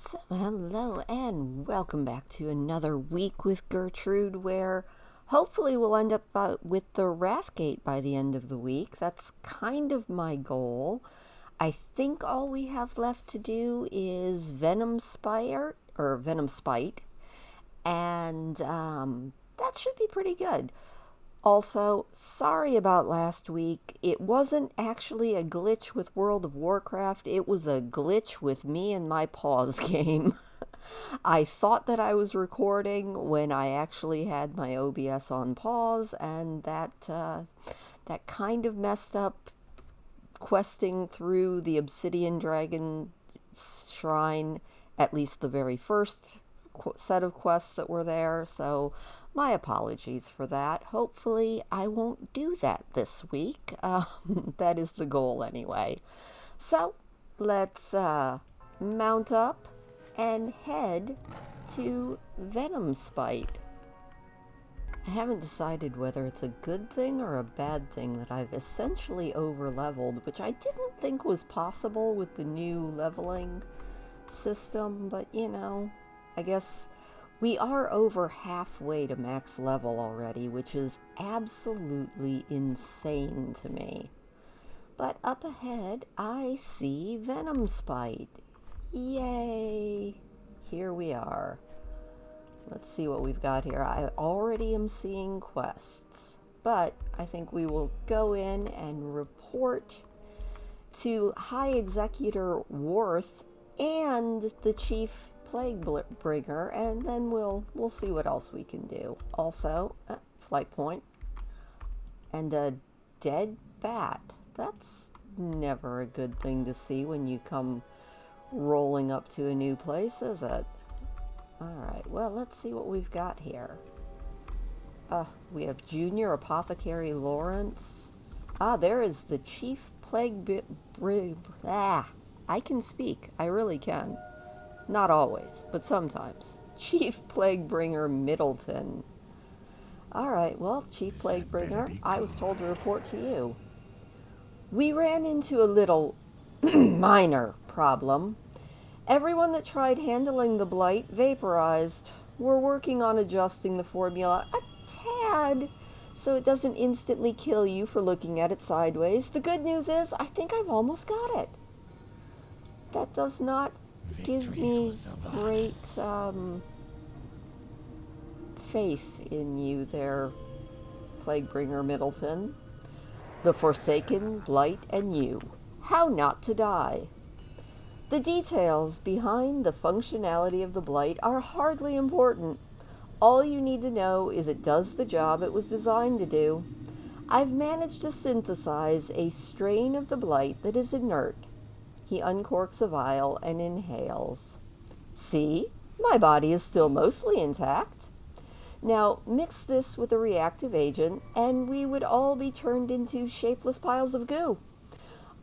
So, hello and welcome back to another week with Gertrude, where hopefully we'll end up with the Wrathgate by the end of the week. That's kind of my goal. I think all we have left to do is Venomspite, and that should be pretty good. Also, sorry about last week. It wasn't actually a glitch with World of Warcraft. It was a glitch with me and my pause game. I thought that I was recording when I actually had my OBS on pause, and that kind of messed up questing through the Obsidian Dragon Shrine, at least the very first set of quests that were there, so my apologies for that. Hopefully I won't do that this week. That is the goal anyway. So let's mount up and head to Venomspite. I haven't decided whether it's a good thing or a bad thing that I've essentially over-leveled, which I didn't think was possible with the new leveling system, but you know, I guess we are over halfway to max level already, which is absolutely insane to me. But up ahead, I see Venomspite. Yay! Here we are. Let's see what we've got here. I already am seeing quests, but I think we will go in and report to High Executor Worth and the Chief Plaguebringer, and then we'll see what else we can do. Also, flight point and a dead bat. That's never a good thing to see when you come rolling up to a new place, is it? Alright, well, let's see what we've got here. We have Junior Apothecary Lawrence. There is the Chief I can speak. I really can. Not always, but sometimes. Chief Plaguebringer Middleton. Alright, well, Chief Plaguebringer, I was told to report to you. We ran into a little minor problem. Everyone that tried handling the blight vaporized. We're working on adjusting the formula a tad so it doesn't instantly kill you for looking at it sideways. The good news is, I think I've almost got it. That does not give me great faith in you there, Plaguebringer Middleton. The Forsaken, Blight, and you. How not to die. The details behind the functionality of the blight are hardly important. All you need to know is it does the job it was designed to do. I've managed to synthesize a strain of the blight that is inert. He uncorks a vial and inhales. See? My body is still mostly intact. Now, mix this with a reactive agent, and we would all be turned into shapeless piles of goo.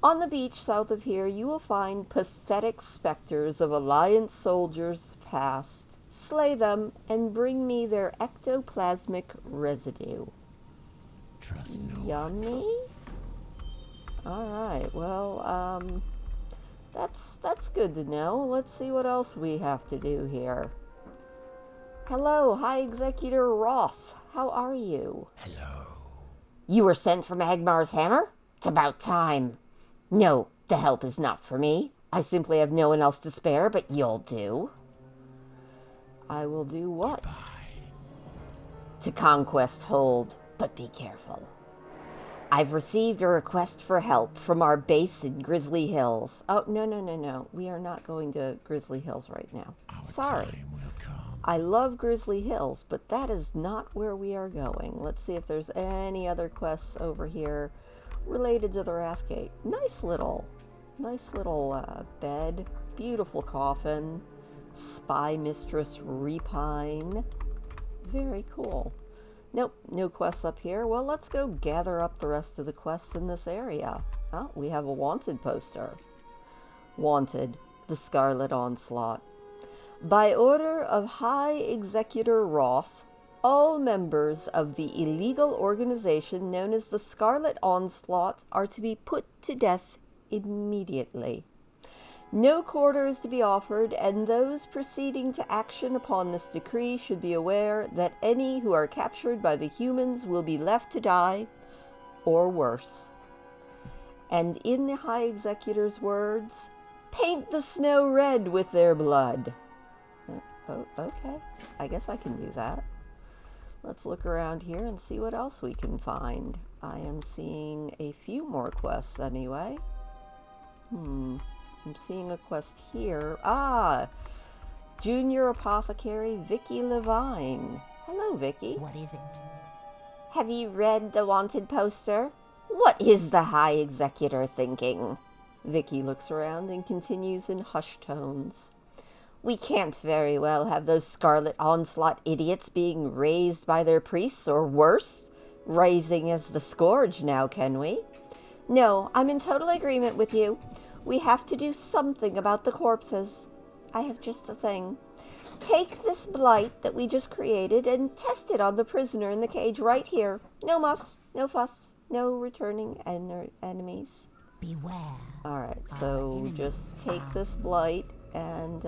On the beach south of here, you will find pathetic specters of Alliance soldiers past. Slay them and bring me their ectoplasmic residue. Trust no Yummy? Alright, well, that's good to know. Let's see what else we have to do here. Hello, High Executor Roth. How are you? Hello. You were sent from Agmar's hammer? It's about time. No, the help is not for me. I simply have no one else to spare, but you'll do. I will do what? Goodbye. To conquest hold, but be careful. I've received a request for help from our base in Grizzly Hills. Oh, no. We are not going to Grizzly Hills right now. Our Sorry. time will come. I love Grizzly Hills, but that is not where we are going. Let's see if there's any other quests over here related to the Wrathgate. Nice little bed. Beautiful coffin. Spy Mistress Repine. Very cool. Nope, no quests up here. Well, let's go gather up the rest of the quests in this area. Oh, we have a wanted poster. Wanted, the Scarlet Onslaught. By order of High Executor Roth, all members of the illegal organization known as the Scarlet Onslaught are to be put to death immediately. No quarter is to be offered, and those proceeding to action upon this decree should be aware that any who are captured by the humans will be left to die, or worse. And in the High Executor's words, paint the snow red with their blood. Oh, okay. I guess I can do that. Let's look around here and see what else we can find. I am seeing a few more quests anyway. I'm seeing a quest here. Ah! Junior Apothecary Vicky Levine. Hello, Vicky. What is it? Have you read the wanted poster? What is the High Executor thinking? Vicky looks around and continues in hushed tones. We can't very well have those Scarlet Onslaught idiots being raised by their priests, or worse, rising as the scourge now, can we? No, I'm in total agreement with you. We have to do something about the corpses. I have just the thing. Take this blight that we just created and test it on the prisoner in the cage right here. No muss, no fuss, no returning enemies. Beware. Alright, so just take this blight and,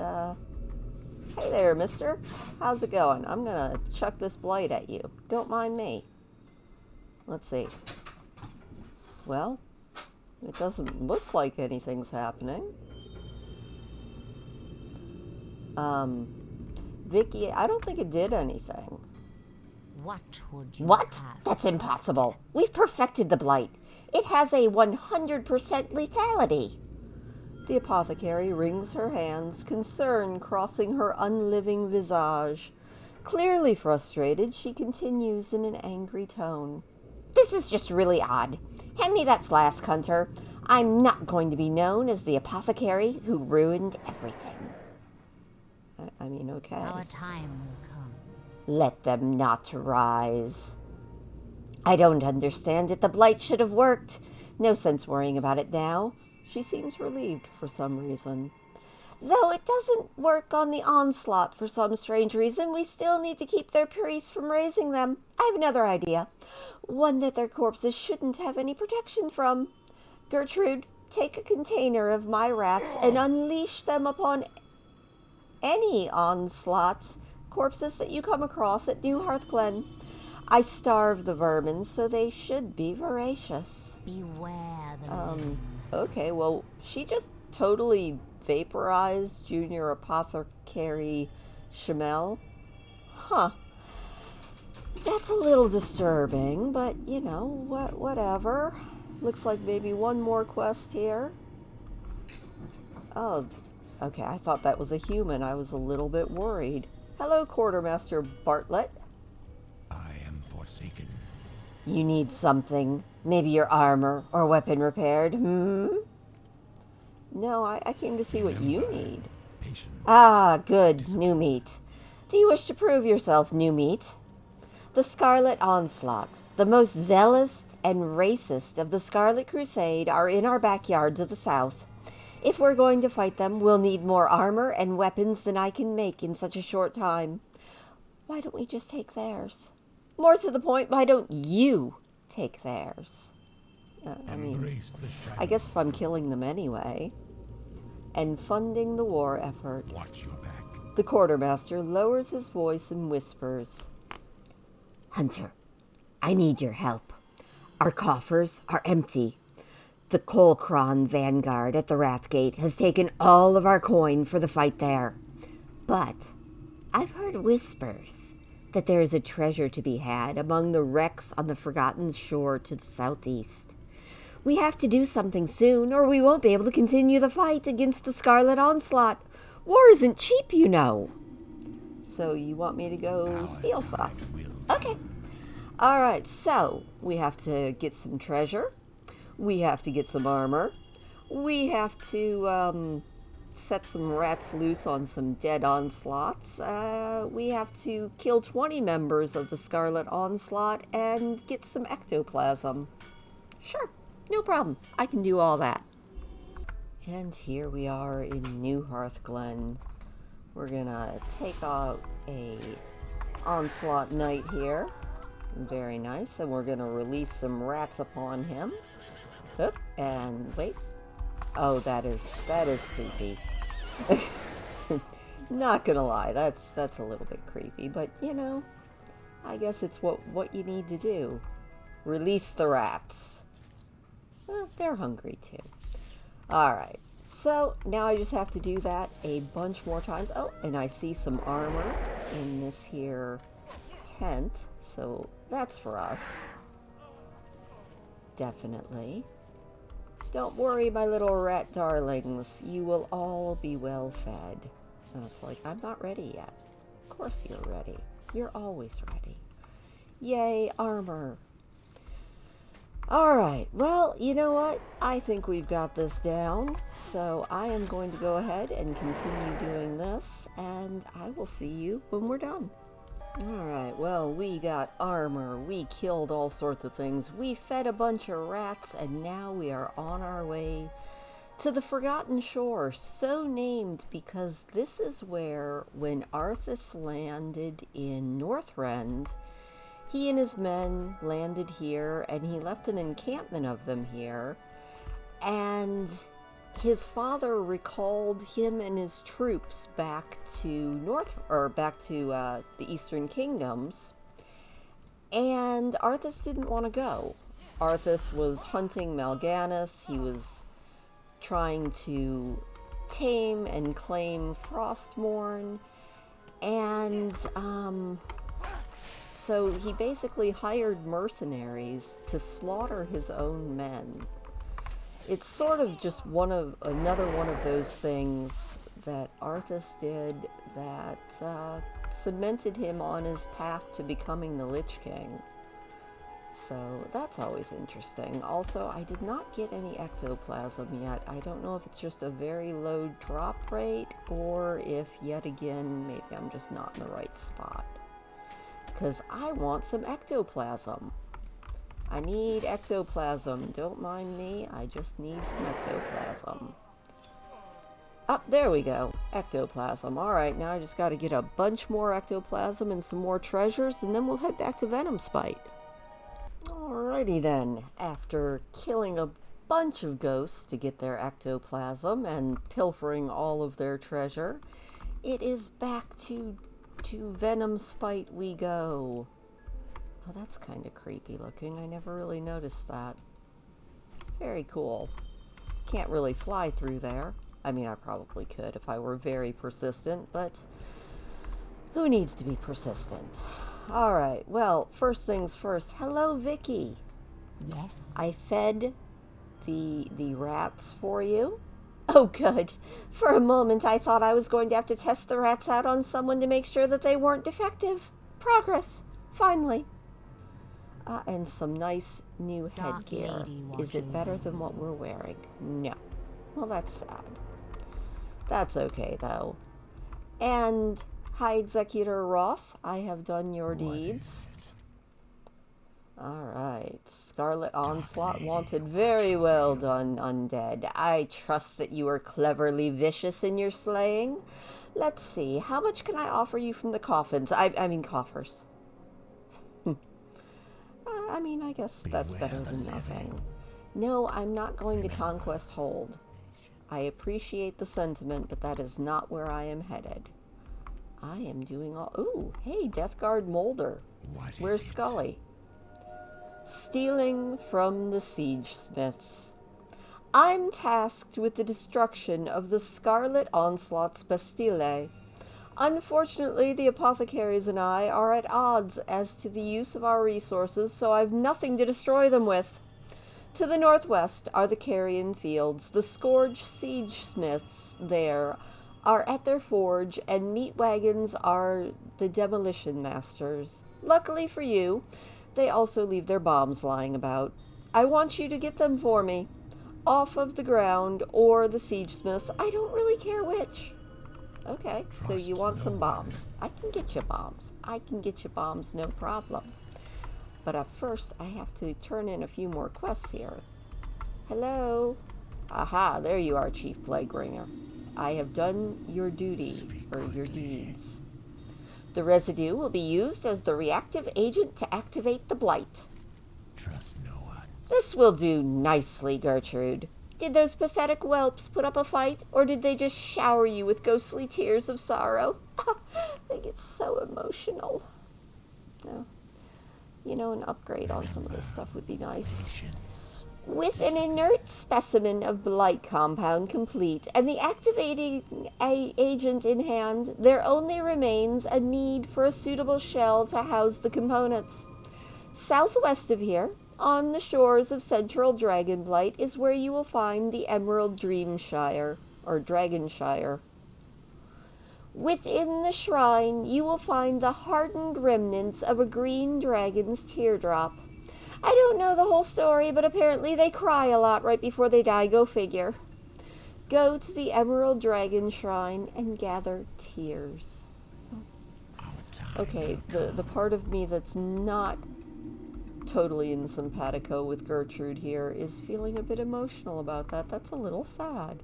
hey there, mister. How's it going? I'm gonna chuck this blight at you. Don't mind me. Let's see. Well, it doesn't look like anything's happening. Vicky, I don't think it did anything. What would you What? ask? That's impossible. We've perfected the blight. It has a 100% lethality. The apothecary wrings her hands, concern crossing her unliving visage. Clearly frustrated, she continues in an angry tone. This is just really odd. Hand me that flask, Hunter. I'm not going to be known as the apothecary who ruined everything. I mean, okay. Our time will come. Let them not rise. I don't understand it. The blight should have worked. No sense worrying about it now. She seems relieved for some reason. Though it doesn't work on the Onslaught for some strange reason, we still need to keep their priests from raising them. I have another idea. One that their corpses shouldn't have any protection from. Gertrude, take a container of my rats and unleash them upon any Onslaught corpses that you come across at New Hearthglen. I starve the vermin, so they should be voracious. Beware the Okay, well, she just totally vaporized Junior Apothecary Shamel. Huh. That's a little disturbing, but, you know, whatever. Looks like maybe one more quest here. Oh, okay, I thought that was a human. I was a little bit worried. Hello, Quartermaster Bartlett. I am forsaken. You need something. Maybe your armor or weapon repaired, No, I came to see what you need. Patience. Ah, good, new meat. Do you wish to prove yourself, new meat? The Scarlet Onslaught, the most zealous and racist of the Scarlet Crusade, are in our backyards of the south. If we're going to fight them, we'll need more armor and weapons than I can make in such a short time. Why don't we just take theirs? More to the point, why don't you take theirs? I mean, Embrace the shadow. I guess if I'm killing them anyway. And funding the war effort. Watch your back. The quartermaster lowers his voice and whispers. Hunter, I need your help. Our coffers are empty. The Colcron vanguard at the Wrathgate has taken all of our coin for the fight there. But I've heard whispers that there is a treasure to be had among the wrecks on the forgotten shore to the southeast. We have to do something soon, or we won't be able to continue the fight against the Scarlet Onslaught. War isn't cheap, you know. So you want me to go steal some? Okay. All right, so we have to get some treasure. We have to get some armor. We have to set some rats loose on some dead onslaughts. We have to kill 20 members of the Scarlet Onslaught and get some ectoplasm. Sure, no problem. I can do all that. And here we are in New Hearthglen. We're gonna take out a Onslaught Knight here. Very nice. And we're gonna release some rats upon him. Oop, and wait. Oh, that is creepy. Not gonna lie, that's a little bit creepy, but you know, I guess it's what you need to do. Release the rats. Well, they're hungry too. Alright, so now I just have to do that a bunch more times. Oh, and I see some armor in this here tent, so that's for us. Definitely. Don't worry, my little rat darlings. You will all be well fed. And it's like, I'm not ready yet. Of course you're ready. You're always ready. Yay, armor. Alright, well, you know what? I think we've got this down. So I am going to go ahead and continue doing this. And I will see you when we're done. Alright, well, we got armor, we killed all sorts of things, we fed a bunch of rats, and now we are on our way to the Forgotten Shore, so named because this is where, when Arthas landed in Northrend, he and his men landed here, and he left an encampment of them here, and his father recalled him and his troops back to the Eastern Kingdoms, and Arthas didn't want to go. Arthas was hunting Mal'Ganis. He was trying to tame and claim Frostmourne, and so he basically hired mercenaries to slaughter his own men. It's sort of just another one of those things that Arthas did that cemented him on his path to becoming the Lich King. So that's always interesting. Also, I did not get any ectoplasm yet. I don't know if it's just a very low drop rate or if, yet again, maybe I'm just not in the right spot. Because I want some ectoplasm. I need ectoplasm. Don't mind me. I just need some ectoplasm. Up, there we go. Ectoplasm. Alright, now I just got to get a bunch more ectoplasm and some more treasures, and then we'll head back to Venomspite. Alrighty then. After killing a bunch of ghosts to get their ectoplasm and pilfering all of their treasure, it is back to Venomspite we go. Oh, that's kind of creepy looking. I never really noticed that. Very cool. Can't really fly through there. I mean, I probably could if I were very persistent, but who needs to be persistent? Alright, well, first things first. Hello, Vicky. Yes? I fed the rats for you. Oh, good. For a moment, I thought I was going to have to test the rats out on someone to make sure that they weren't defective. Progress. Finally. And some nice new headgear. Is it better than what we're wearing? No. Well, that's sad. That's okay, though. And, hi, Executor Roth. I have done your deeds. Alright. Scarlet Onslaught wanted. Very well done, undead. I trust that you are cleverly vicious in your slaying. Let's see. How much can I offer you from the coffins? I mean, coffers. I mean, I guess that's better than nothing. No, I'm not going to Conquest Hold. I appreciate the sentiment, but that is not where I am headed. I am doing all... Ooh, hey, Deathguard Molder. Where's Scully? Stealing from the Siege Smiths. I'm tasked with the destruction of the Scarlet Onslaught's Bastille. Unfortunately, the apothecaries and I are at odds as to the use of our resources, so I've nothing to destroy them with. To the northwest are the Carrion Fields. The Scourge Siege Smiths there are at their forge, and meat wagons are the demolition masters. Luckily for you, they also leave their bombs lying about. I want you to get them for me. Off of the ground or the Siege Smiths. I don't really care which. Okay, so you want some bombs. I can get you bombs. I can get you bombs, no problem. But at first, I have to turn in a few more quests here. Hello? Aha, there you are, Chief Plaguebringer. I have done your duty, or your deeds. The residue will be used as the reactive agent to activate the blight. Trust no one. This will do nicely, Gertrude. Did those pathetic whelps put up a fight, or did they just shower you with ghostly tears of sorrow? They get so emotional. No. You know, an upgrade on some of this stuff would be nice. With an inert specimen of blight compound complete and the activating agent in hand, there only remains a need for a suitable shell to house the components. Southwest of here, on the shores of central Dragonblight, is where you will find the Emerald Dreamshire, or Dragonshire. Within the shrine, you will find the hardened remnants of a green dragon's teardrop. I don't know the whole story, but apparently they cry a lot right before they die, go figure. Go to the Emerald Dragon Shrine and gather tears. Okay, the part of me that's not totally in simpatico with Gertrude here is feeling a bit emotional about that. That's a little sad.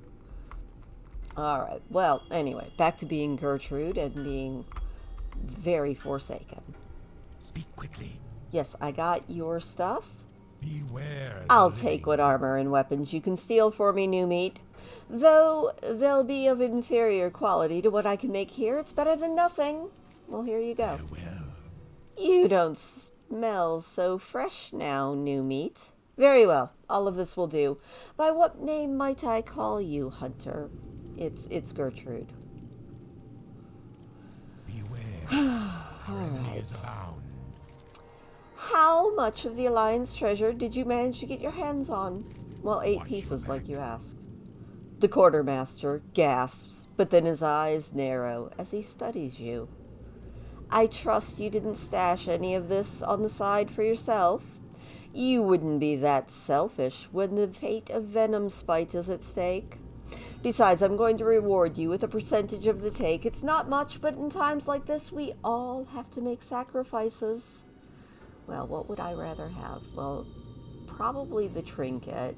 Alright, well, anyway, back to being Gertrude and being very forsaken. Speak quickly. Yes, I got your stuff. Beware. I'll take what armor and weapons you can steal for me, new meat. Though they'll be of inferior quality to what I can make here, it's better than nothing. Well, here you go. Farewell. You don't smell so fresh now, new meat. Very well, all of this will do. By what name might I call you, hunter? It's Gertrude. Beware. Our enemy is Alright. abound. How much of the Alliance treasure did you manage to get your hands on? Well, 8 Watch pieces, your like back. you asked. The quartermaster gasps, but then his eyes narrow as he studies you. I trust you didn't stash any of this on the side for yourself. You wouldn't be that selfish when the fate of Venomspite is at stake. Besides, I'm going to reward you with a percentage of the take. It's not much, but in times like this, we all have to make sacrifices. Well, what would I rather have? Well, probably the trinket.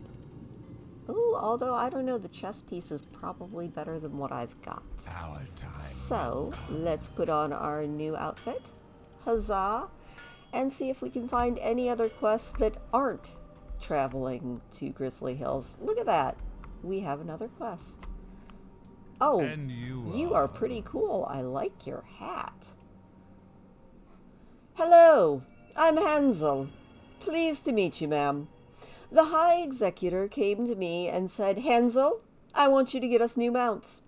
Ooh, although I don't know, the chess piece is probably better than what I've got. Our time. So, let's put on our new outfit. Huzzah! And see if we can find any other quests that aren't traveling to Grizzly Hills. Look at that. We have another quest. Oh, And you are pretty cool. I like your hat. Hello, I'm Hansel. Pleased to meet you, ma'am. The High Executor came to me and said, Hansel, I want you to get us new mounts.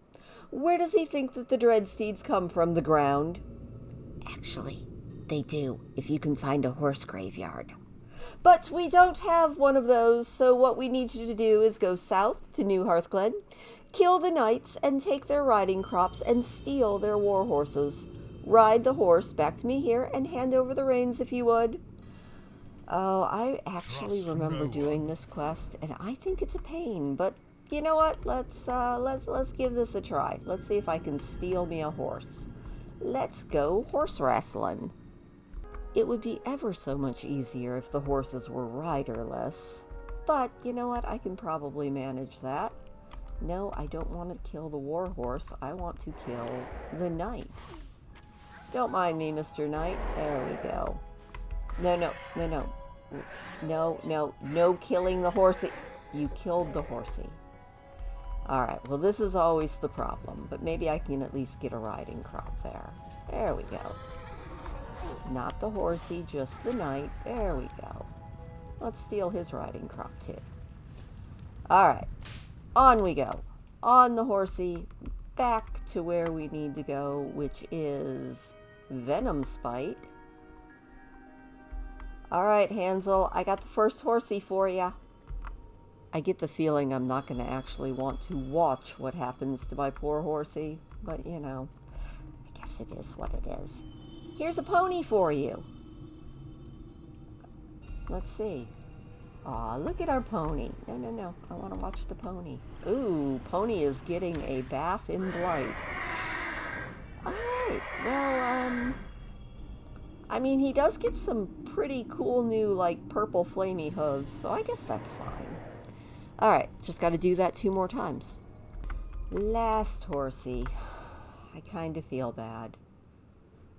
Where does he think that the Dreadsteeds come from? The ground? Actually, they do, if you can find a horse graveyard. But we don't have one of those, so what we need you to do is go south to New Hearthglen, kill the knights, and take their riding crops and steal their war horses. Ride the horse back to me here and hand over the reins if you would. Oh, I actually Trust remember no doing this quest, and I think it's a pain, but you know what? Let's give this a try. Let's see if I can steal me a horse. Let's go horse wrestling. It would be ever so much easier if the horses were riderless. But, you know what? I can probably manage that. No, I don't want to kill the war horse. I want to kill the knight. Don't mind me, Mr. Knight. There we go. No killing the horsey. You killed the horsey. Alright, well this is always the problem. But maybe I can at least get a riding crop there. There we go. Not the horsey, just the knight. There we go. Let's steal his riding crop too. Alright, on we go. On the horsey, back to where we need to go, which is Venomspite. Alright, Hansel, I got the first horsey for ya. I get the feeling I'm not going to actually want to watch what happens to my poor horsey, but you know, I guess it is what it is. Here's a pony for you. Let's see. Aw, look at our pony. No. I want to watch the pony. Ooh, pony is getting a bath in blight. Alright, well, I mean, he does get some pretty cool new, like, purple flamey hooves, so I guess that's fine. Alright, just got to do that 2 more times. Last horsey. I kind of feel bad.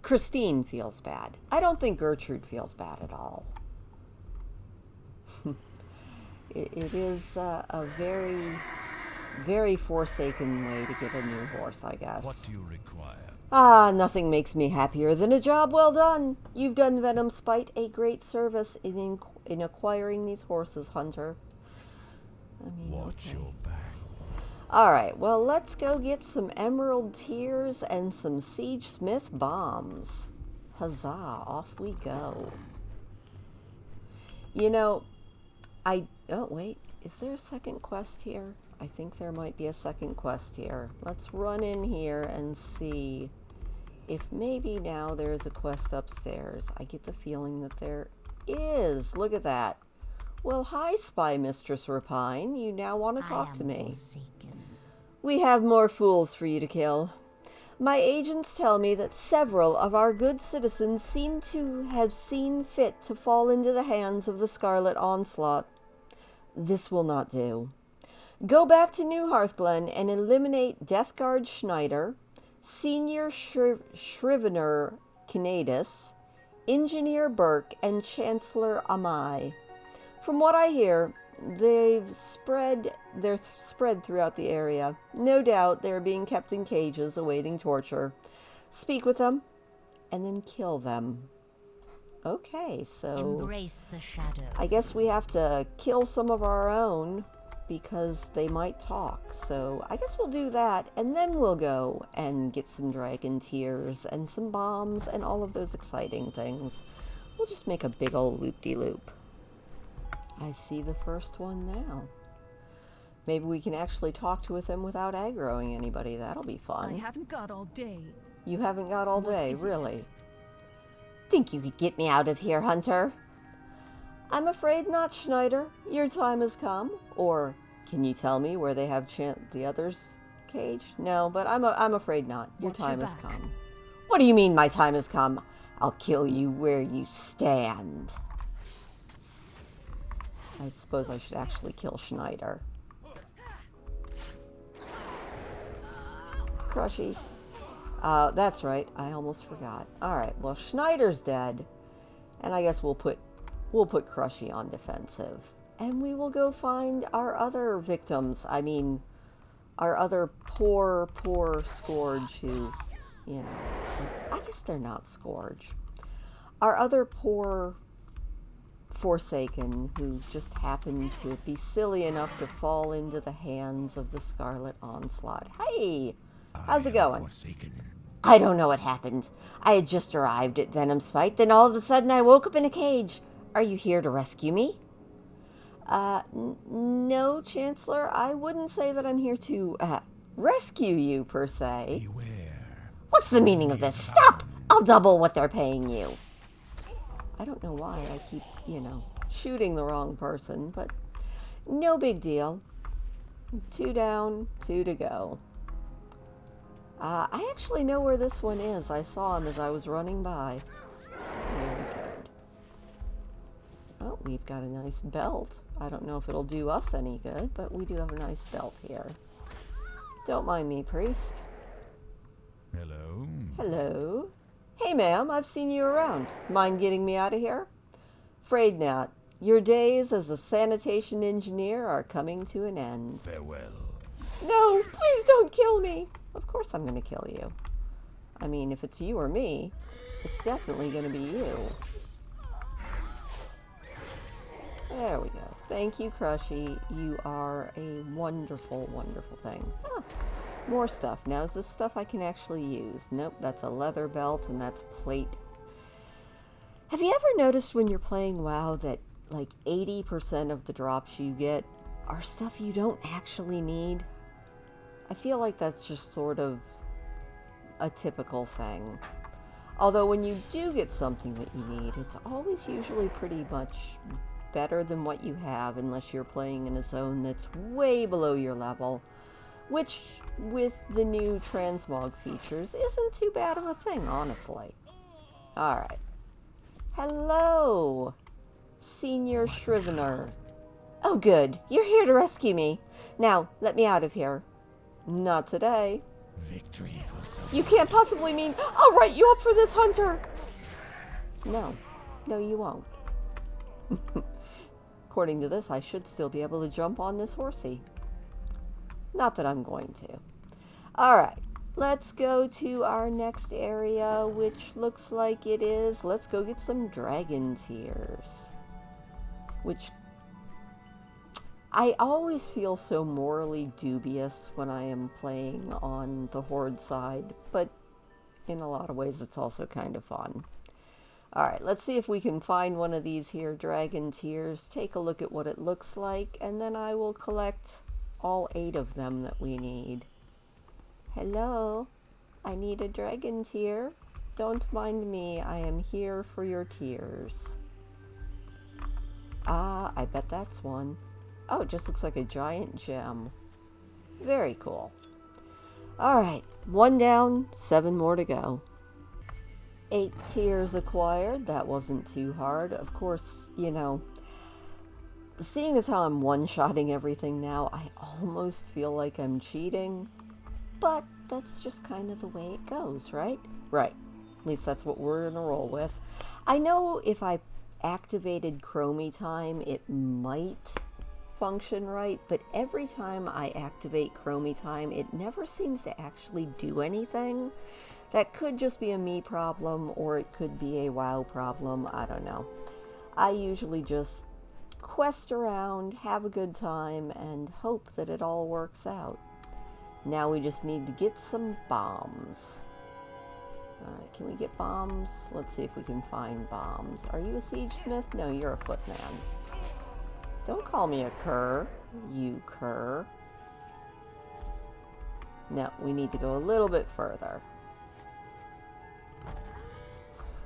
Christine feels bad. I don't think Gertrude feels bad at all. It is a very, very forsaken way to get a new horse, I guess. What do you require? Ah, nothing makes me happier than a job well done. You've done Venomspite a great service in acquiring these horses, Hunter. I mean, Watch okay. your back. Alright, well, let's go get some Emerald Tears and some Siege Smith bombs. Huzzah, off we go. You know, oh, wait, is there a second quest here? I think there might be a second quest here. Let's run in here and see if maybe now there's a quest upstairs. I get the feeling that there is. Look at that. Well, hi, Spy Mistress Rapine. You now want to talk to me. Forsaken. We have more fools for you to kill. My agents tell me that several of our good citizens seem to have seen fit to fall into the hands of the Scarlet Onslaught. This will not do. Go back to New Hearthglen and eliminate Death Guard Schneider, Senior Scrivener Canadis, Engineer Burke, and Chancellor Amai. From what I hear, they're spread throughout the area. No doubt they're being kept in cages awaiting torture. Speak with them, and then kill them. Okay, so Embrace the shadow. I guess we have to kill some of our own because they might talk. So I guess we'll do that, and then we'll go and get some dragon tears and some bombs and all of those exciting things. We'll just make a big old loop-de-loop. I see the first one now. Maybe we can actually talk with him without aggroing anybody. That'll be fun. I haven't got all day. You haven't got all What day, is it? really? Think you could get me out of here, Hunter? I'm afraid not, Schneider. Your time has come. Or can you tell me where they have the others caged? No, but I'm afraid not. Your Watch your time has back. come. What do you mean my time has come? I'll kill you where you stand. I suppose I should actually kill Schneider. Crushy. That's right. I almost forgot. Alright, well, Schneider's dead. And I guess we'll put Crushy on defensive. And we will go find our other victims. I mean, our other poor Scourge who, you know, I guess they're not Scourge. Our other poor Forsaken who just happened to be silly enough to fall into the hands of the Scarlet Onslaught. Hey! How's it going? Forsaken. I don't know what happened. I had just arrived at Venomspite, then all of a sudden I woke up in a cage. Are you here to rescue me? No, Chancellor. I wouldn't say that I'm here to, rescue you, per se. Beware. What's the meaning of this? Stop! I'll double what they're paying you. I don't know why I keep, shooting the wrong person, but no big deal. 2 down, 2 to go. I actually know where this one is. I saw him as I was running by. Very good. Oh, we've got a nice belt. I don't know if it'll do us any good, but we do have a nice belt here. Don't mind me, priest. Hello. Hello. Hey, ma'am, I've seen you around. Mind getting me out of here? Afraid not. Your days as a sanitation engineer are coming to an end. Farewell. No, please don't kill me. Of course I'm going to kill you. I mean, if it's you or me, it's definitely going to be you. There we go. Thank you, Crushy. You are a wonderful, wonderful thing. Ah, more stuff. Now, is this stuff I can actually use? Nope, that's a leather belt and that's plate. Have you ever noticed when you're playing WoW that like 80% of the drops you get are stuff you don't actually need? I feel like that's just sort of a typical thing. Although when you do get something that you need, it's always usually pretty much better than what you have, unless you're playing in a zone that's way below your level, which with the new transmog features isn't too bad of a thing, honestly. Alright. Hello, Senior Scrivener. Oh good, you're here to rescue me. Now, let me out of here. Not today. Victory for some. You can't possibly mean I'll write you up for this, Hunter. No. No, you won't. according to this, I should still be able to jump on this horsey. Not that I'm going to. Alright, let's go to our next area, which looks like it is... Let's go get some dragon tears. Which... I always feel so morally dubious when I am playing on the Horde side, but in a lot of ways it's also kind of fun. Alright, let's see if we can find one of these here dragon tears, take a look at what it looks like, and then I will collect all 8 of them that we need. Hello? I need a dragon tear. Don't mind me, I am here for your tears. Ah, I bet that's one. Oh, it just looks like a giant gem. Very cool. Alright, 1 down, 7 more to go. 8 tears acquired. That wasn't too hard. Of course, you know, seeing as how I'm one-shotting everything now, I almost feel like I'm cheating. But that's just kind of the way it goes, right? Right. At least that's what we're gonna roll with. I know if I activated Chromie Time, it might function right, but every time I activate Chromie Time, it never seems to actually do anything. That could just be a me problem, or it could be a WoW problem, I don't know. I usually just quest around, have a good time, and hope that it all works out. Now we just need to get some bombs. Alright, can we get bombs? Let's see if we can find bombs. Are you a siege smith? No, you're a footman. Don't call me a cur, you cur. No, we need to go a little bit further.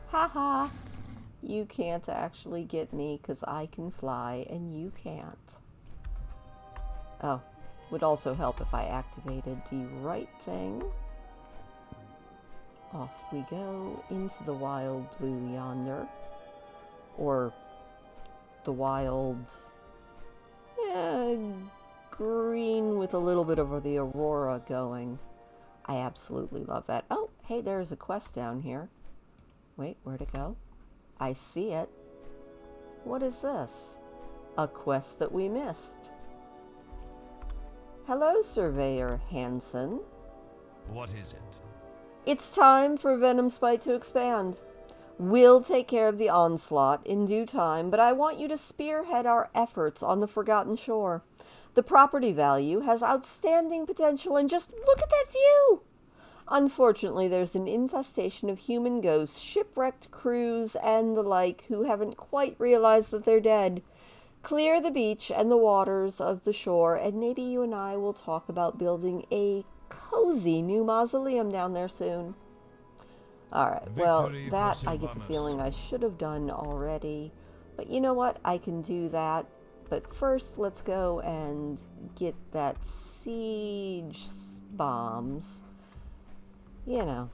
Haha! You can't actually get me because I can fly and you can't. Oh, would also help if I activated the right thing. Off we go into the wild blue yonder. Or the wild... green with a little bit of the aurora going. I absolutely love that. Oh, hey, there's a quest down here. Wait, where'd it go? I see it. What is this? A quest that we missed. Hello, Surveyor Hansen. What is it? It's time for Venomspite to expand. We'll take care of the Onslaught in due time, but I want you to spearhead our efforts on the Forgotten Shore. The property value has outstanding potential, and just look at that view! Unfortunately, there's an infestation of human ghosts, shipwrecked crews, and the like who haven't quite realized that they're dead. Clear the beach and the waters of the shore, and maybe you and I will talk about building a cozy new mausoleum down there soon. Alright, well, that I get the feeling I should have done already. But you know what? I can do that. But first, let's go and get that siege bombs. You know,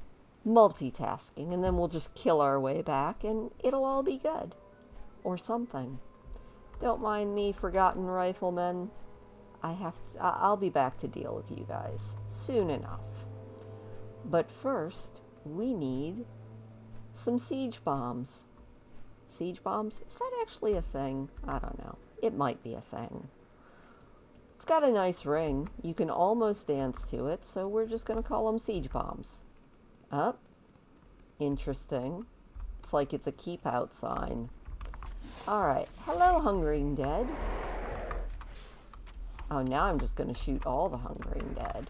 multitasking. And then we'll just kill our way back and it'll all be good. Or something. Don't mind me, forgotten riflemen. I'll be back to deal with you guys soon enough. But first, we need some siege bombs. Siege bombs? Is that actually a thing? I don't know. It might be a thing. It's got a nice ring. You can almost dance to it, so we're just going to call them siege bombs. Up. Interesting. It's like it's a keep out sign. Alright. Hello, Hungering Dead. Oh, now I'm just going to shoot all the Hungering Dead.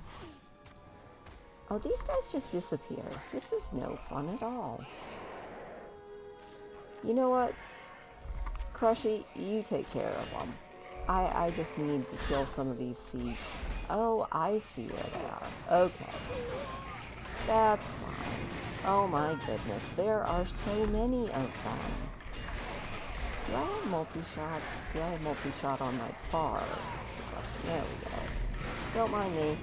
Oh, these guys just disappear. This is no fun at all. You know what? Crushy, you take care of them. I just need to kill some of these siege. Oh, I see where they are. Okay. That's fine. Oh my goodness, there are so many of them. Do I have multi-shot? Do I have multi-shot on my bar? There we go. Don't mind me.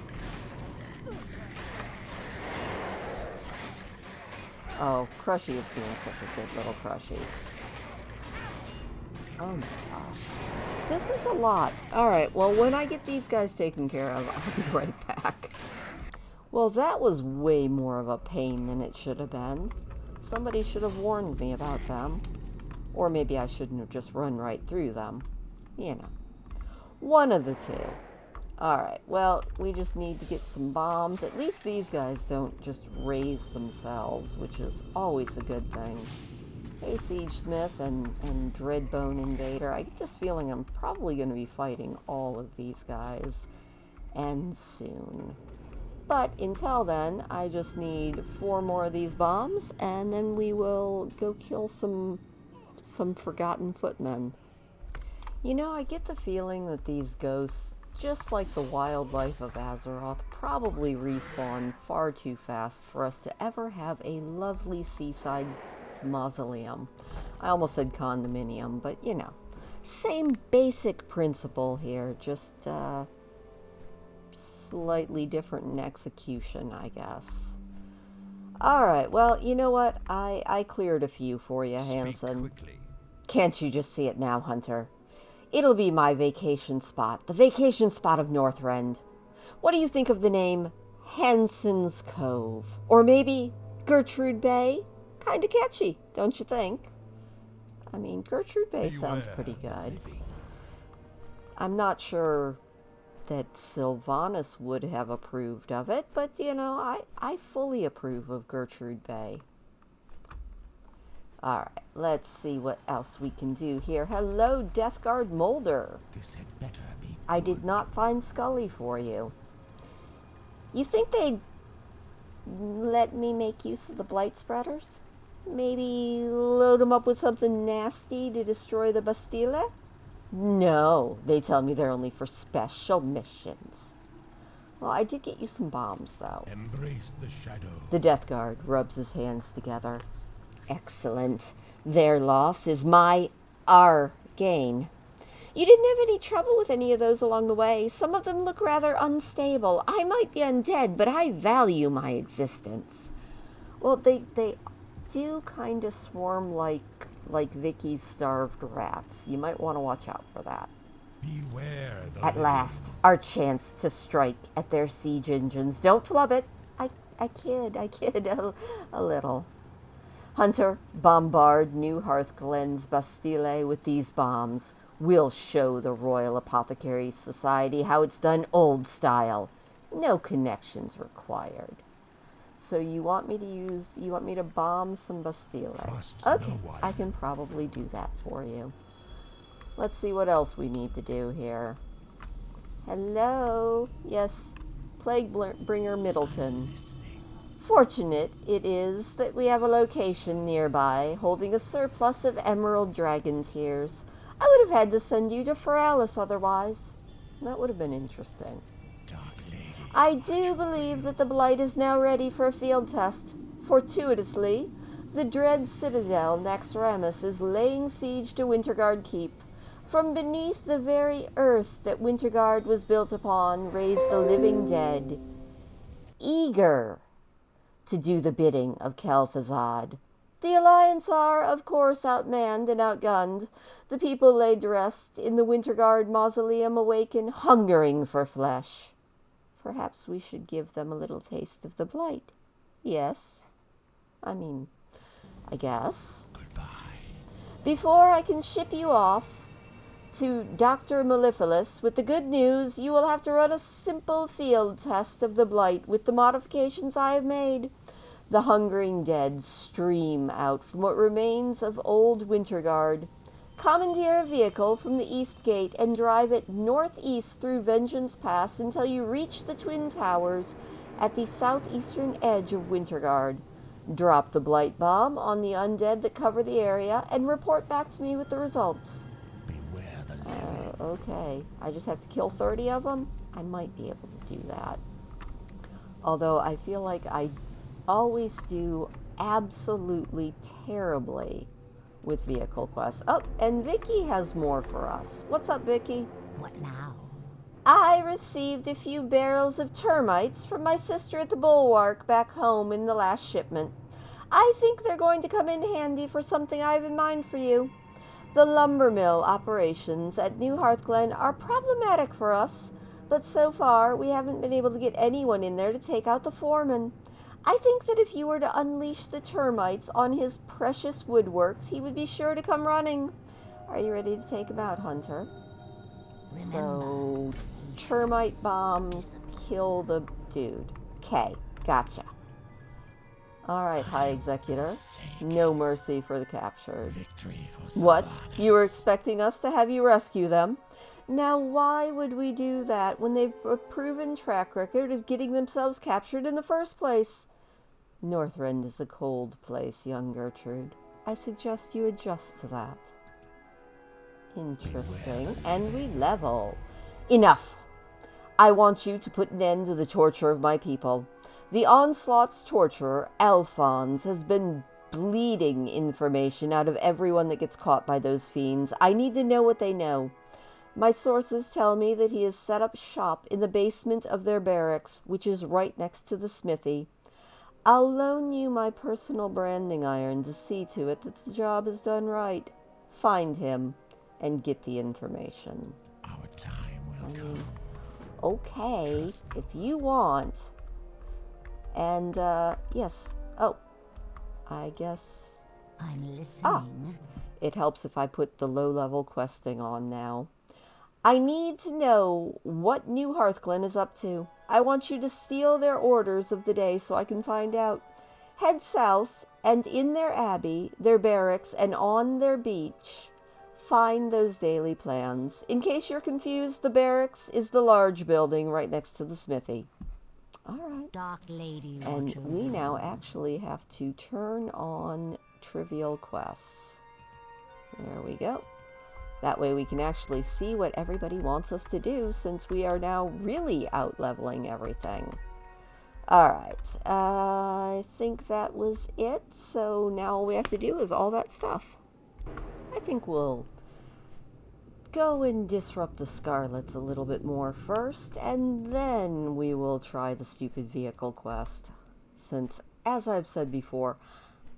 Oh, Crushy is being such a good little Crushy. Oh my gosh. This is a lot. Alright, well, when I get these guys taken care of, I'll be right back. Well, that was way more of a pain than it should have been. Somebody should have warned me about them. Or maybe I shouldn't have just run right through them. You know, one of the two. Alright, well, we just need to get some bombs. At least these guys don't just raise themselves, which is always a good thing. Hey, Siege Smith and Dreadbone Invader. I get this feeling I'm probably going to be fighting all of these guys, and soon. But until then, I just need 4 more of these bombs, and then we will go kill some forgotten footmen. You know, I get the feeling that these ghosts, just like the wildlife of Azeroth, probably respawn far too fast for us to ever have a lovely seaside mausoleum. I almost said condominium, but you know, same basic principle here, just slightly different in execution, I guess. Alright, well, you know what? I cleared a few for you, Hanson. Can't you just see it now, Hunter? It'll be my vacation spot, the vacation spot of Northrend. What do you think of the name Hanson's Cove? Or maybe Gertrude Bay? Kinda catchy, don't you think? I mean, Gertrude Bay sounds pretty good. I'm not sure that Sylvanas would have approved of it, but, you know, I fully approve of Gertrude Bay. Alright, let's see what else we can do here. Hello, Deathguard Molder. This had better be. I did not find Scully for you. You think they'd let me make use of the Blight Spreaders? Maybe load them up with something nasty to destroy the Bastille? No, they tell me they're only for special missions. Well, I did get you some bombs, though. Embrace the shadow. The Death Guard rubs his hands together. Excellent. Their loss is our gain. You didn't have any trouble with any of those along the way. Some of them look rather unstable. I might be undead, but I value my existence. Well, they do kind of swarm like Vicky's starved rats. You might want to watch out for that. Beware the At last, our chance to strike at their siege engines. Don't flub it. I kid a little. Hunter, bombard New Hearthglen's Bastille with these bombs. We'll show the Royal Apothecary Society how it's done old style. No connections required. So you want me to bomb some Bastille? Trust Okay, no one. I can probably do that for you. Let's see what else we need to do here. Hello? Yes, Plaguebringer Middleton. Fortunate it is that we have a location nearby holding a surplus of emerald dragon tears. I would have had to send you to Feralis otherwise. That would have been interesting. Dark lady. I do believe that the Blight is now ready for a field test. Fortuitously, the dread citadel Naxxramas is laying siege to Winterguard Keep. From beneath the very earth that Winterguard was built upon raised the living dead, eager to do the bidding of Kel'Thuzad. The Alliance are, of course, outmanned and outgunned. The people laid to rest in the Winterguard mausoleum awaken, hungering for flesh. Perhaps we should give them a little taste of the Blight. Yes? I guess. Goodbye. Before I can ship you off to Dr. Mellifluous with the good news, you will have to run a simple field test of the Blight with the modifications I have made. The hungering dead stream out from what remains of old Winterguard. Commandeer a vehicle from the East Gate and drive it northeast through Vengeance Pass until you reach the Twin Towers at the southeastern edge of Winterguard. Drop the Blight Bomb on the undead that cover the area and report back to me with the results. Beware the living. Okay. I just have to kill 30 of them? I might be able to do that. Although I feel like I always do absolutely terribly with vehicle quests. Oh, and Vicky has more for us. What's up, Vicky? What now? I received a few barrels of termites from my sister at the Bulwark back home in the last shipment. I think they're going to come in handy for something I have in mind for you. The lumber mill operations at New Hearthglen are problematic for us, but so far we haven't been able to get anyone in there to take out the foreman. I think that if you were to unleash the termites on his precious woodworks, he would be sure to come running. Are you ready to take him out, Hunter? So, termite bomb, kill the dude. Okay, gotcha. Alright, High Executor. No mercy for the captured. Victory for What? Sylvanas. You were expecting us to have you rescue them? Now, why would we do that when they've a proven track record of getting themselves captured in the first place? Northrend is a cold place, young Gertrude. I suggest you adjust to that. Interesting. And we level. Enough! I want you to put an end to the torture of my people. The Onslaught's torturer, Alphonse, has been bleeding information out of everyone that gets caught by those fiends. I need to know what they know. My sources tell me that he has set up shop in the basement of their barracks, which is right next to the smithy. I'll loan you my personal branding iron to see to it that the job is done right. Find him and get the information. Our time will come. Okay, if you want. And, yes. Oh, I guess I'm listening. it helps if I put the low-level questing on now. I need to know what New Hearthglen is up to. I want you to steal their orders of the day so I can find out. Head south, and in their abbey, their barracks, and on their beach, find those daily plans. In case you're confused, the barracks is the large building right next to the smithy. All right. Dark Lady, And watch over we now you. actually have to turn on trivial quests. There we go. That way we can actually see what everybody wants us to do, since we are now really out-leveling everything. Alright, I think that was it. So now all we have to do is all that stuff. I think we'll go and disrupt the Scarlets a little bit more first, and then we will try the stupid vehicle quest. Since, as I've said before,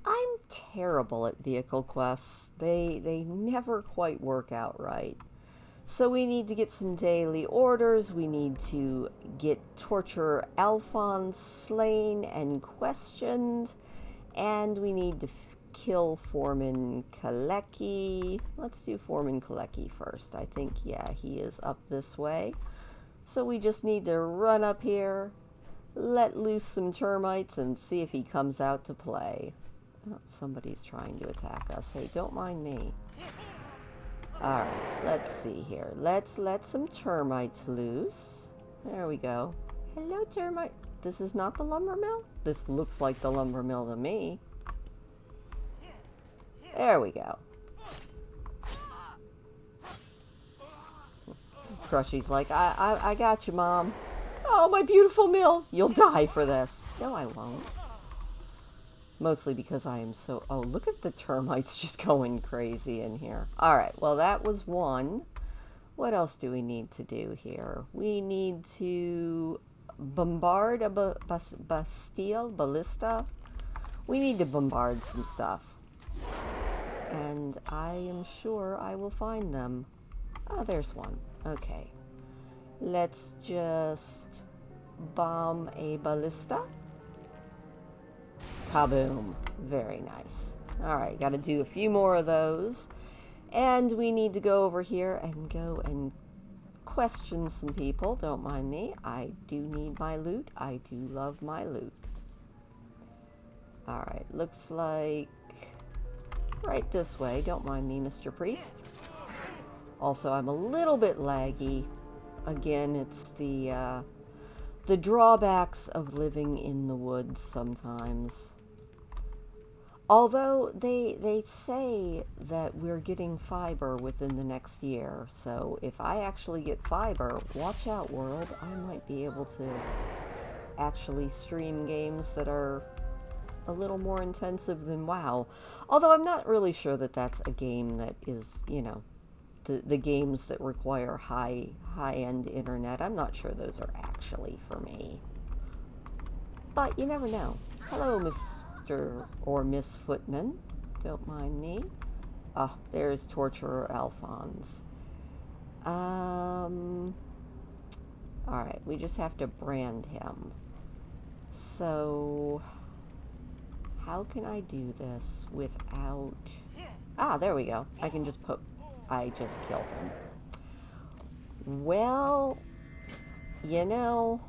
I'm terrible at vehicle quests. They never quite work out right. So we need to get some daily orders. We need to get Torturer Alphonse slain and questioned. And we need to kill Foreman Kalecki. Let's do Foreman Kalecki first. I think, yeah, he is up this way. So we just need to run up here, let loose some termites, and see if he comes out to play. Oh, somebody's trying to attack us. Hey, don't mind me. Alright, let's see here. Let's let some termites loose. There we go. Hello, termite. This is not the lumber mill? This looks like the lumber mill to me. There we go. Crushy's like, I got you, Mom. Oh, my beautiful mill. You'll die for this. No, I won't. Mostly because I am so... Oh, look at the termites just going crazy in here. Alright, well, that was one. What else do we need to do here? We need to bombard a ballista. We need to bombard some stuff. And I am sure I will find them. Oh, there's one. Okay. Let's just bomb a ballista. Kaboom. Very nice. Alright, gotta do a few more of those. And we need to go over here and go and question some people. Don't mind me. I do need my loot. I do love my loot. Alright, looks like right this way. Don't mind me, Mr. Priest. Also, I'm a little bit laggy. Again, it's the drawbacks of living in the woods sometimes. Although they say that we're getting fiber within the next year, so if I actually get fiber, watch out, world, I might be able to actually stream games that are a little more intensive than WoW. Although I'm not really sure that that's a game that is, you know, the games that require high-end internet. I'm not sure those are actually for me. But you never know. Hello, Mr. or Miss Footman. Don't mind me. Ah, there's Torturer Alphonse. Alright, we just have to brand him. So, how can I do this without... Ah, there we go. I can just put... I just killed him. Well, you know,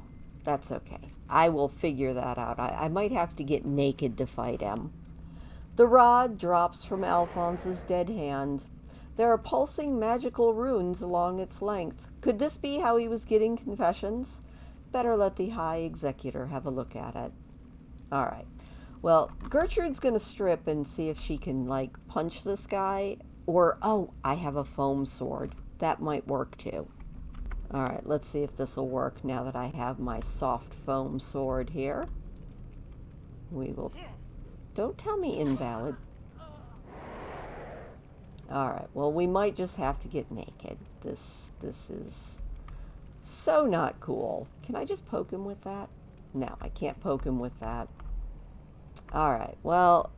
that's okay. I will figure that out. I might have to get naked to fight him. The rod drops from Alphonse's dead hand. There are pulsing magical runes along its length. Could this be how he was getting confessions? Better let the High Executor have a look at it. Alright. Well, Gertrude's gonna strip and see if she can, like, punch this guy. Or, oh, I have a foam sword. That might work too. Alright, let's see if this will work now that I have my soft foam sword here. We will... Don't tell me invalid. Alright, well, we might just have to get naked. This is so not cool. Can I just poke him with that? No, I can't poke him with that. Alright, well,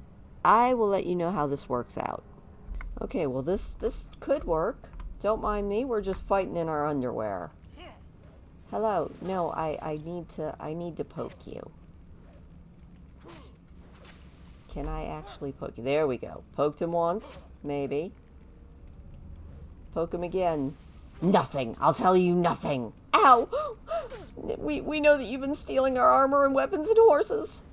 I will let you know how this works out. Okay, well, this could work. Don't mind me, we're just fighting in our underwear. Hello, no, I need to poke you. Can I actually poke you? There we go. Poked him once, maybe. Poke him again. Nothing. I'll tell you nothing. Ow! We know that you've been stealing our armor and weapons and horses.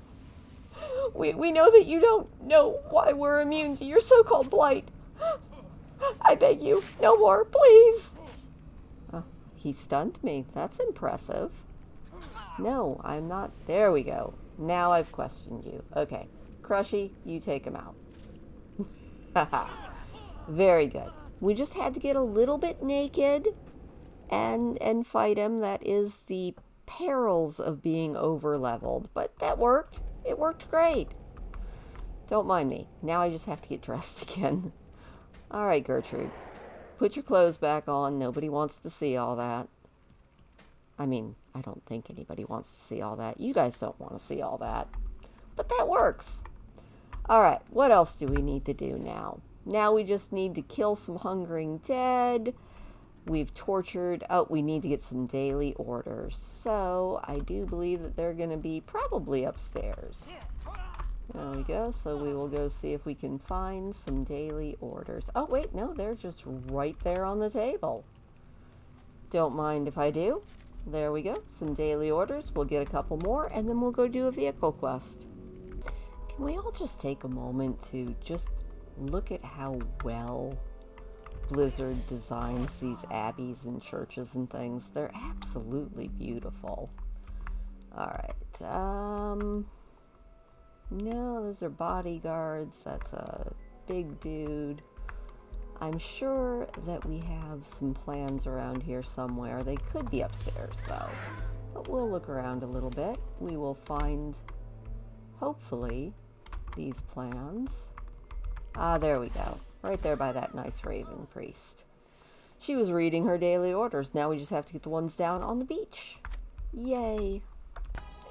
We know that you don't know why we're immune to your so-called blight. I beg you, no more, please. Oh, he stunned me. That's impressive. No, I'm not. There we go. Now I've questioned you. Okay. Crushy, you take him out. Haha. Very good. We just had to get a little bit naked and fight him. That is the perils of being over-leveled. But that worked. It worked great. Don't mind me. Now I just have to get dressed again. Alright, Gertrude. Put your clothes back on. Nobody wants to see all that. I mean, I don't think anybody wants to see all that. You guys don't want to see all that. But that works. Alright, what else do we need to do now? Now we just need to kill some hungering dead. We've tortured... Oh, we need to get some daily orders. So, I do believe that they're going to be probably upstairs. There we go. So we will go see if we can find some daily orders. Oh, wait, no, they're just right there on the table. Don't mind if I do. There we go. Some daily orders. We'll get a couple more, and then we'll go do a vehicle quest. Can we all just take a moment to just look at how well Blizzard designs these abbeys and churches and things? They're absolutely beautiful. Alright, no, those are bodyguards. That's a big dude. I'm sure that we have some plans around here somewhere. They could be upstairs, though. But we'll look around a little bit. We will find, hopefully, these plans. Ah, there we go. Right there by that nice raven priest. She was reading her daily orders. Now we just have to get the ones down on the beach. Yay.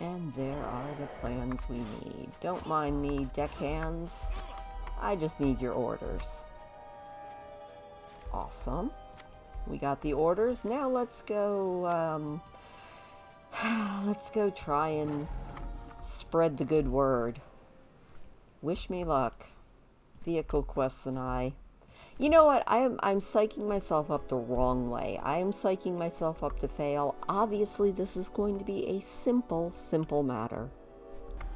And there are the plans we need. Don't mind me, deckhands. I just need your orders. Awesome. We got the orders. Now let's go, let's go try and spread the good word. Wish me luck. Vehicle quests and I. You know what? I'm psyching myself up the wrong way. I am psyching myself up to fail. Obviously, this is going to be a simple matter.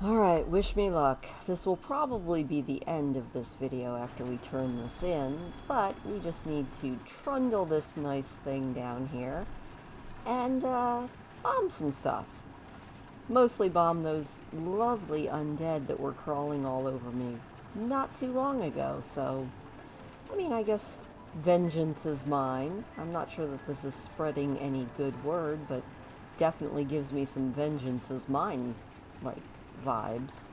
Alright, wish me luck. This will probably be the end of this video after we turn this in, but we just need to trundle this nice thing down here and bomb some stuff. Mostly bomb those lovely undead that were crawling all over me not too long ago, so I mean, I guess vengeance is mine. I'm not sure that this is spreading any good word, but definitely gives me some vengeance is mine, like, vibes.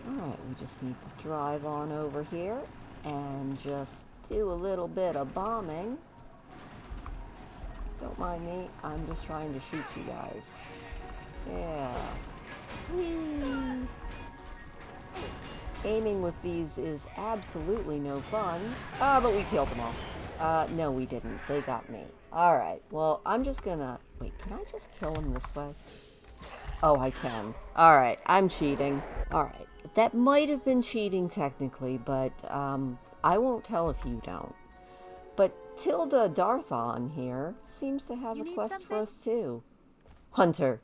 Alright, we just need to drive on over here and just do a little bit of bombing. Don't mind me, I'm just trying to shoot you guys. Yeah. Whee! Aiming with these is absolutely no fun. Ah, but we killed them all. No, we didn't. They got me. Alright, well, I'm just gonna... Wait, can I just kill him this way? Oh, I can. Alright, I'm cheating. Alright, that might have been cheating technically, but I won't tell if you don't. But Tilda Darthon here seems to have You a need quest for something? us too. Hunter.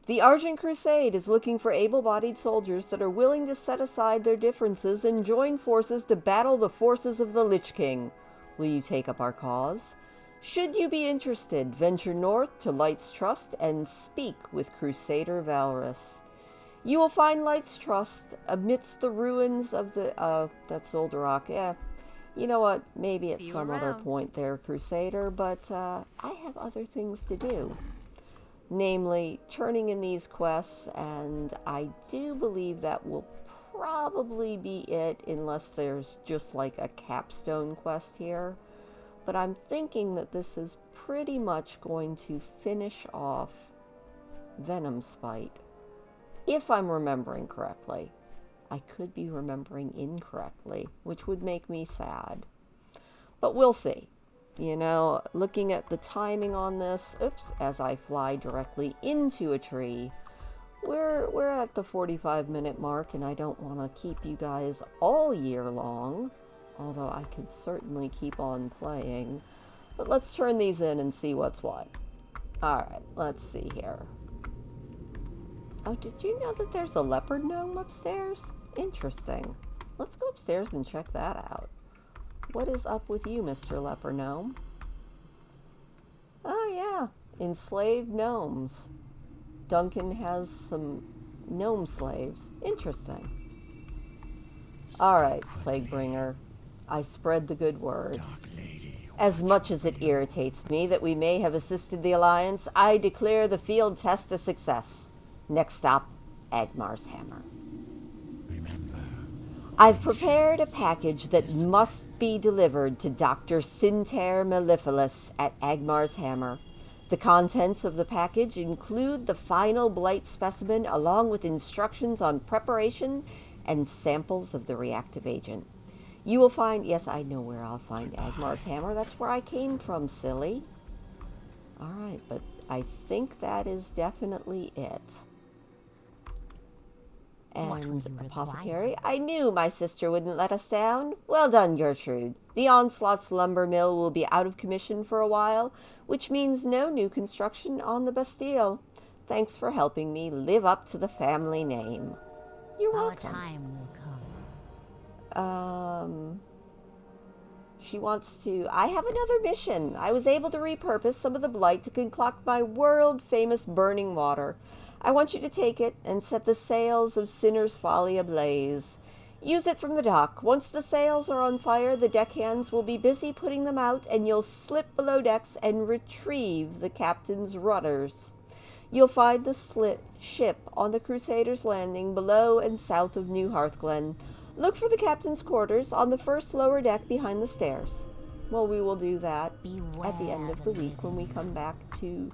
The Argent Crusade is looking for able-bodied soldiers that are willing to set aside their differences and join forces to battle the forces of the Lich King. Will you take up our cause? Should you be interested, venture north to Light's Trust and speak with Crusader Valorous. You will find Light's Trust amidst the ruins of the, that's Zoldarok. Yeah, you know what? Maybe at See you some other around. point there, Crusader, but I have other things to do. Namely, turning in these quests, and I do believe that will probably be it unless there's just like a capstone quest here. But I'm thinking that this is pretty much going to finish off Venomspite, if I'm remembering correctly. I could be remembering incorrectly, which would make me sad. But we'll see. You know, looking at the timing on this, oops, as I fly directly into a tree, we're at the 45-minute mark, and I don't want to keep you guys all year long, although I could certainly keep on playing. But let's turn these in and see what's what. Alright, let's see here. Oh, did you know that there's a leopard gnome upstairs? Interesting. Let's go upstairs and check that out. What is up with you, Mr. Leopard Gnome? Oh, yeah. Enslaved gnomes. Duncan has some gnome slaves. Interesting. Alright, Plaguebringer. I spread the good word. Dark Lady. As much as it irritates me that we may have assisted the Alliance, I declare the field test a success. Next stop, Agmar's Hammer. Remember, I've prepared a package that must be delivered to Dr. Sinter Mellifluous at Agmar's Hammer. The contents of the package include the final blight specimen along with instructions on preparation and samples of the reactive agent. You will find, yes, I know where I'll find Agmar's Hammer. That's where I came from, silly. Alright, but I think that is definitely it. What will And you Apothecary, require? I knew my sister wouldn't let us down. Well done, Gertrude. The Onslaught's lumber mill will be out of commission for a while, which means no new construction on the Bastille. Thanks for helping me live up to the family name. You're Our welcome. time will come. She wants to... I have another mission. I was able to repurpose some of the blight to concoct my world-famous burning water. I want you to take it and set the sails of Sinner's Folly ablaze. Use it from the dock. Once the sails are on fire, the deckhands will be busy putting them out, and you'll slip below decks and retrieve the captain's rudders. You'll find the ship on the Crusaders' Landing below and south of New Hearthglen. Look for the captain's quarters on the first lower deck behind the stairs. Well, we will do that at the end of the week when we come back to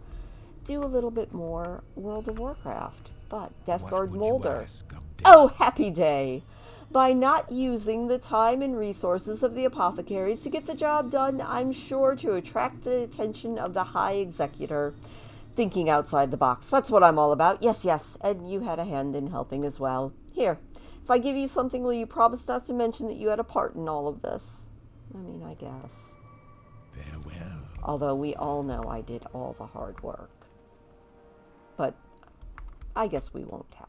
do a little bit more World of Warcraft. But Deathguard would you Molder. ask of death? Oh, happy day! By not using the time and resources of the apothecaries to get the job done, I'm sure to attract the attention of the High Executor. Thinking outside the box. That's what I'm all about. Yes, yes. And you had a hand in helping as well. Here, if I give you something, will you promise not to mention that you had a part in all of this? I mean, I guess. Farewell. Although we all know I did all the hard work. But I guess we won't tell.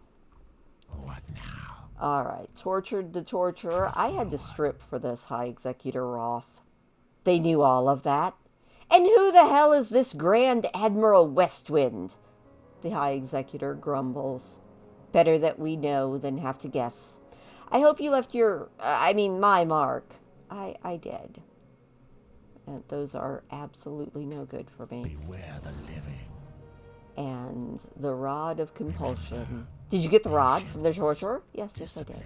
What now? Alright, tortured the torturer. I had to strip for this, High Executor Roth. They knew all of that. And who the hell is this Grand Admiral Westwind? The High Executor grumbles. Better that we know than have to guess. I hope you left my mark. I did. And those are absolutely no good for me. Beware the living. And the Rod of Compulsion. Did you get the rod from the torturer? Yes, yes, I did.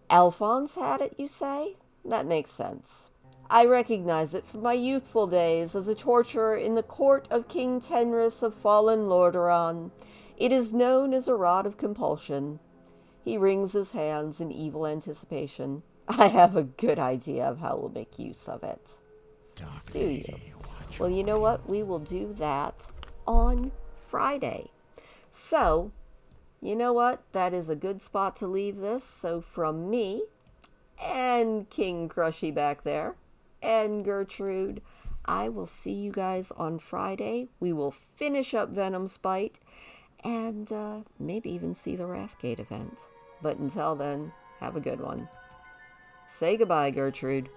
Alphonse had it, you say? That makes sense. I recognize it from my youthful days as a torturer in the court of King Tenris of fallen Lordaeron. It is known as a Rod of Compulsion. He wrings his hands in evil anticipation. I have a good idea of how we'll make use of it. Dark Do Lady, you? watch Well, you know what? We will do that on Friday. So, you know what? That is a good spot to leave this. So from me and King Crushy back there, and Gertrude. I will see you guys on Friday. We will finish up Venomspite and maybe even see the Wrathgate event. But until then, have a good one. Say goodbye, Gertrude.